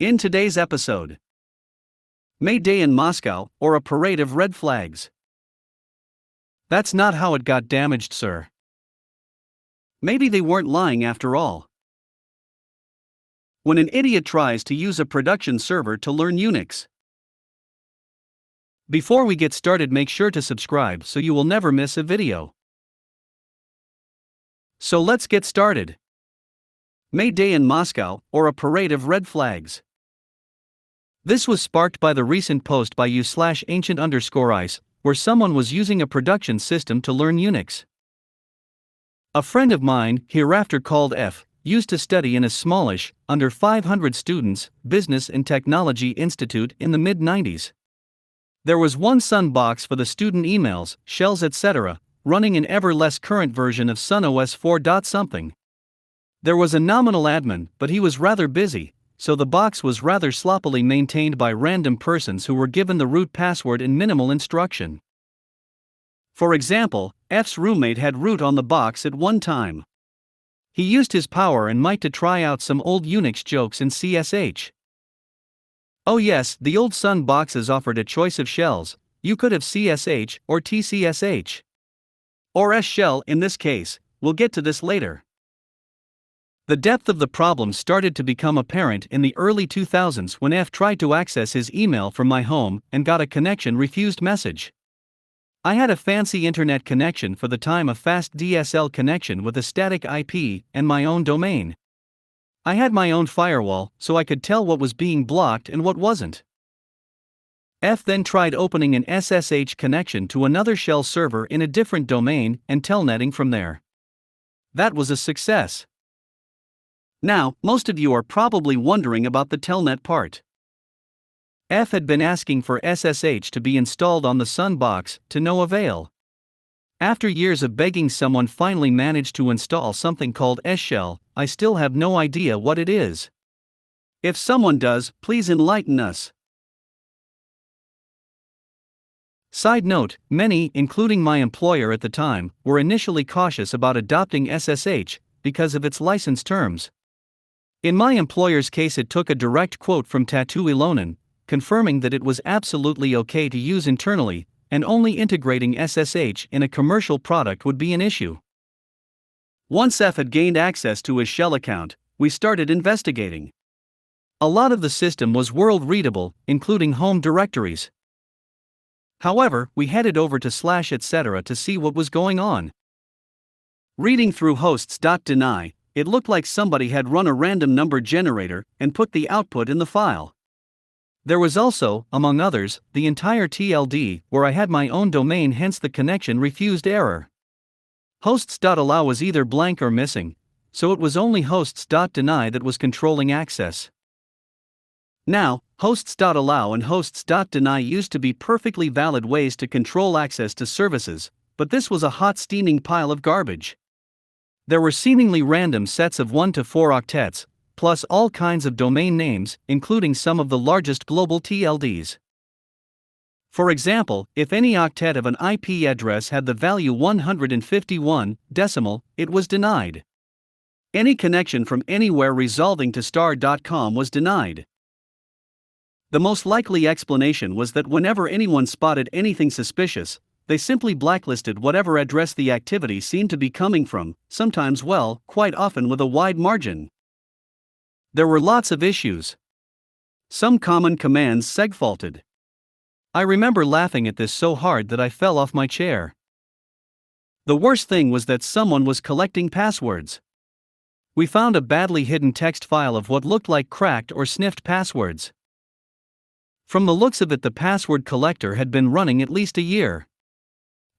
In today's episode, May Day in Moscow, or a parade of red flags. That's not how it got damaged, sir. Maybe they weren't lying after all. When an idiot tries to use a production server to learn Unix. Before we get started, make sure to subscribe so you will never miss a video. So let's get started. May Day in Moscow, or a parade of red flags. This was sparked by the recent post by u/ancient_ice, where someone was using a production system to learn Unix. A friend of mine, hereafter called F, used to study in a smallish, under 500 students, business and technology institute in the mid-90s. There was one Sun box for the student emails, shells etc., running an ever less current version of Sun OS 4. Something. There was a nominal admin, but he was rather busy, so the box was rather sloppily maintained by random persons who were given the root password and minimal instruction. For example, F's roommate had root on the box at one time. He used his power and might to try out some old Unix jokes in CSH. Oh yes, the old Sun boxes offered a choice of shells. You could have CSH or tcsh. Or S shell in this case. We'll get to this later. The depth of the problem started to become apparent in the early 2000s when F tried to access his email from my home and got a connection refused message. I had a fancy internet connection for the time, a fast DSL connection with a static IP and my own domain. I had my own firewall, so I could tell what was being blocked and what wasn't. F then tried opening an SSH connection to another shell server in a different domain and telnetting from there. That was a success. Now, most of you are probably wondering about the telnet part. F had been asking for SSH to be installed on the Sun box, to no avail. After years of begging, someone finally managed to install something called S-shell. I still have no idea what it is. If someone does, please enlighten us. Side note, many, including my employer at the time, were initially cautious about adopting SSH because of its license terms. In my employer's case, it took a direct quote from Tatu Ilonen, confirming that it was absolutely okay to use internally, and only integrating SSH in a commercial product would be an issue. Once F had gained access to his shell account, we started investigating. A lot of the system was world-readable, including home directories. However, we headed over to / etc. to see what was going on. Reading through hosts.deny, it looked like somebody had run a random number generator and put the output in the file. There was also, among others, the entire TLD where I had my own domain, hence the connection refused error. Hosts.allow was either blank or missing, so it was only hosts.deny that was controlling access. Now, hosts.allow and hosts.deny used to be perfectly valid ways to control access to services, but this was a hot steaming pile of garbage. There were seemingly random sets of 1 to 4 octets, plus all kinds of domain names, including some of the largest global TLDs. For example, if any octet of an IP address had the value 151 decimal, it was denied. Any connection from anywhere resolving to star.com was denied. The most likely explanation was that whenever anyone spotted anything suspicious, they simply blacklisted whatever address the activity seemed to be coming from, sometimes quite often with a wide margin. There were lots of issues. Some common commands segfaulted. I remember laughing at this so hard that I fell off my chair. The worst thing was that someone was collecting passwords. We found a badly hidden text file of what looked like cracked or sniffed passwords. From the looks of it, the password collector had been running at least a year.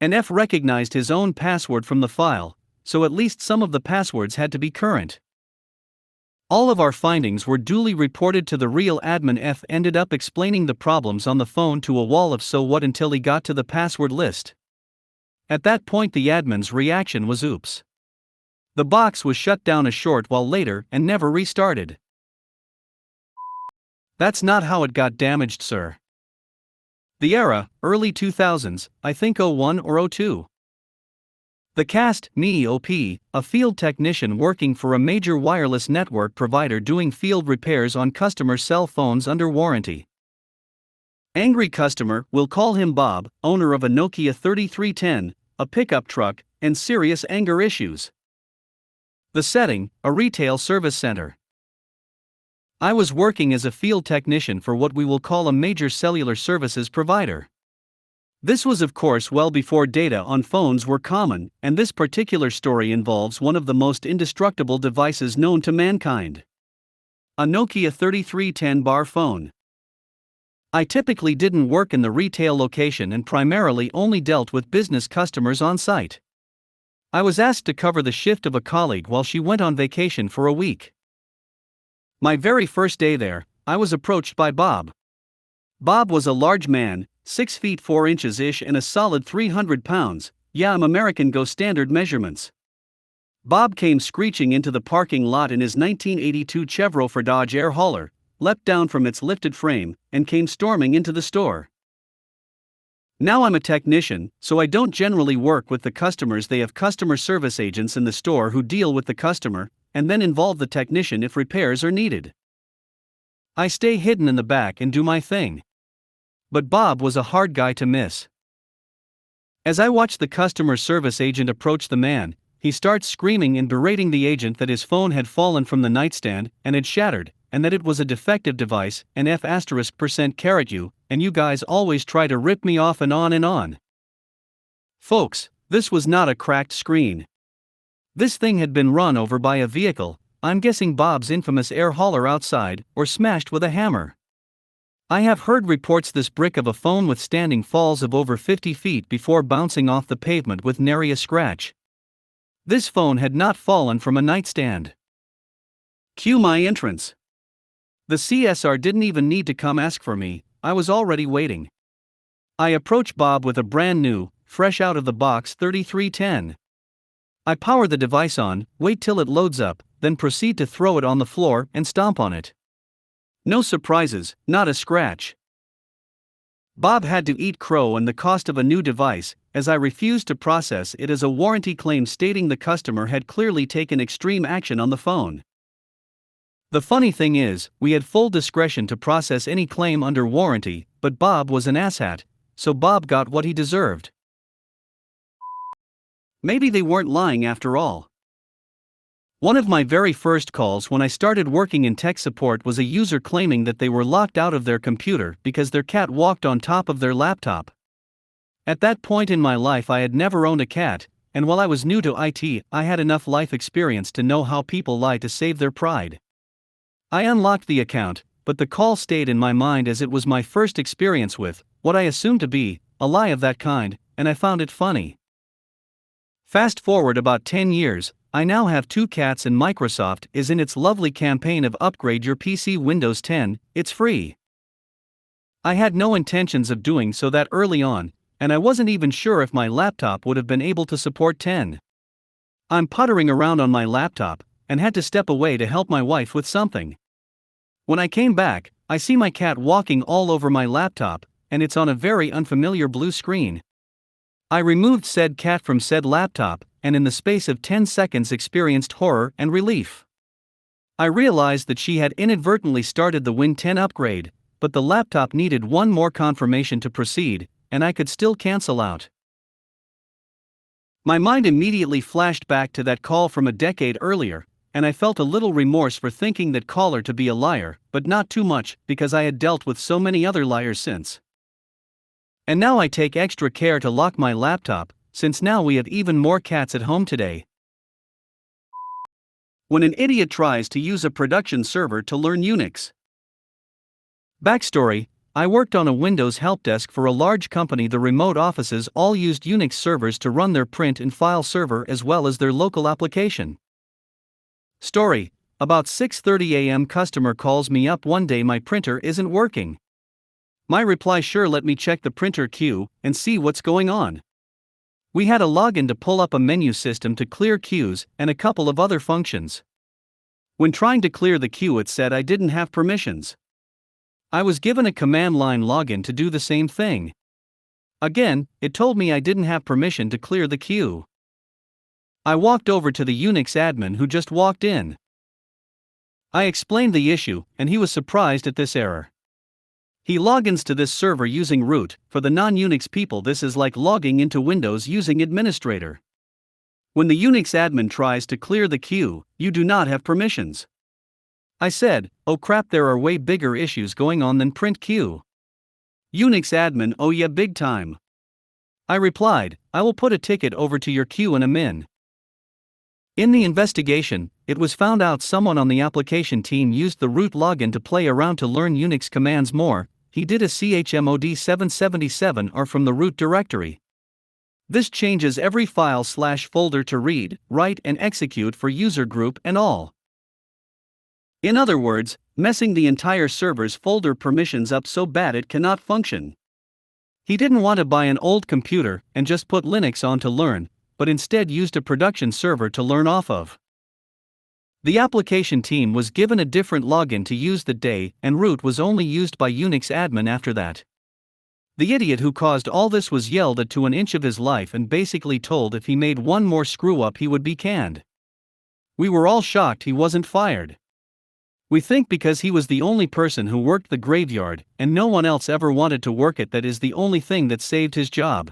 And F recognized his own password from the file, so at least some of the passwords had to be current. All of our findings were duly reported to the real admin. F ended up explaining the problems on the phone to a wall of so what until he got to the password list. At that point, the admin's reaction was oops. The box was shut down a short while later and never restarted. That's not how it got damaged, sir. The era, early 2000s, I think 01 or 02. The cast, me OP, a field technician working for a major wireless network provider doing field repairs on customer cell phones under warranty. Angry customer, we'll call him Bob, owner of a Nokia 3310, a pickup truck, and serious anger issues. The setting, a retail service center. I was working as a field technician for what we will call a major cellular services provider. This was of course well before data on phones were common, and this particular story involves one of the most indestructible devices known to mankind. A Nokia 3310 bar phone. I typically didn't work in the retail location and primarily only dealt with business customers on site. I was asked to cover the shift of a colleague while she went on vacation for a week. My very first day there, I was approached by Bob. Bob was a large man, 6 feet 4 inches-ish and a solid 300 pounds, yeah, I'm American Go standard measurements. Bob came screeching into the parking lot in his 1982 Chevrolet Dodge Air hauler, leapt down from its lifted frame, and came storming into the store. Now I'm a technician, so I don't generally work with the customers. They have customer service agents in the store who deal with the customer, and then involve the technician if repairs are needed. I stay hidden in the back and do my thing. But Bob was a hard guy to miss. As I watched the customer service agent approach the man, he starts screaming and berating the agent that his phone had fallen from the nightstand and had shattered, and that it was a defective device, and F***U, and you guys always try to rip me off and on and on. Folks, this was not a cracked screen. This thing had been run over by a vehicle, I'm guessing Bob's infamous air hauler outside, or smashed with a hammer. I have heard reports this brick of a phone withstanding falls of over 50 feet before bouncing off the pavement with nary a scratch. This phone had not fallen from a nightstand. Cue my entrance. The CSR didn't even need to come ask for me, I was already waiting. I approach Bob with a brand new, fresh out of the box 3310. I power the device on, wait till it loads up, then proceed to throw it on the floor and stomp on it. No surprises, not a scratch. Bob had to eat crow and the cost of a new device, as I refused to process it as a warranty claim stating the customer had clearly taken extreme action on the phone. The funny thing is, we had full discretion to process any claim under warranty, but Bob was an asshat, so Bob got what he deserved. Maybe they weren't lying after all. One of my very first calls when I started working in tech support was a user claiming that they were locked out of their computer because their cat walked on top of their laptop. At that point in my life I had never owned a cat, and while I was new to IT, I had enough life experience to know how people lie to save their pride. I unlocked the account, but the call stayed in my mind as it was my first experience with what I assumed to be a lie of that kind, and I found it funny. Fast forward about 10 years, I now have 2 cats and Microsoft is in its lovely campaign of upgrade your PC Windows 10, it's free. I had no intentions of doing so that early on, and I wasn't even sure if my laptop would have been able to support 10. I'm puttering around on my laptop, and had to step away to help my wife with something. When I came back, I see my cat walking all over my laptop, and it's on a very unfamiliar blue screen. I removed said cat from said laptop, and in the space of 10 seconds experienced horror and relief. I realized that she had inadvertently started the Win 10 upgrade, but the laptop needed one more confirmation to proceed, and I could still cancel out. My mind immediately flashed back to that call from a decade earlier, and I felt a little remorse for thinking that caller to be a liar, but not too much, because I had dealt with so many other liars since. And now I take extra care to lock my laptop, since now we have even more cats at home today. When an idiot tries to use a production server to learn Unix. Backstory: I worked on a Windows help desk for a large company. The remote offices all used Unix servers to run their print and file server as well as their local application. Story: about 6:30 a.m. customer calls me up one day, my printer isn't working. My reply: sure, let me check the printer queue and see what's going on. We had a login to pull up a menu system to clear queues and a couple of other functions. When trying to clear the queue, it said I didn't have permissions. I was given a command line login to do the same thing. Again, it told me I didn't have permission to clear the queue. I walked over to the Unix admin who just walked in. I explained the issue, and he was surprised at this error. He logins to this server using root. For the non-Unix people, this is like logging into Windows using administrator. When the Unix admin tries to clear the queue, you do not have permissions. I said, oh crap, there are way bigger issues going on than print queue. Unix admin, oh yeah, big time. I replied, I will put a ticket over to your queue in a min. In the investigation, it was found out someone on the application team used the root login to play around to learn Unix commands more. He did a chmod 777 or from the root directory. This changes every file/folder to read, write and execute for user group and all. In other words, messing the entire server's folder permissions up so bad it cannot function. He didn't want to buy an old computer and just put Linux on to learn, but instead used a production server to learn off of. The application team was given a different login to use that day, and root was only used by Unix admin after that. The idiot who caused all this was yelled at to an inch of his life and basically told if he made one more screw up he would be canned. We were all shocked he wasn't fired. We think because he was the only person who worked the graveyard, and no one else ever wanted to work it, that is the only thing that saved his job.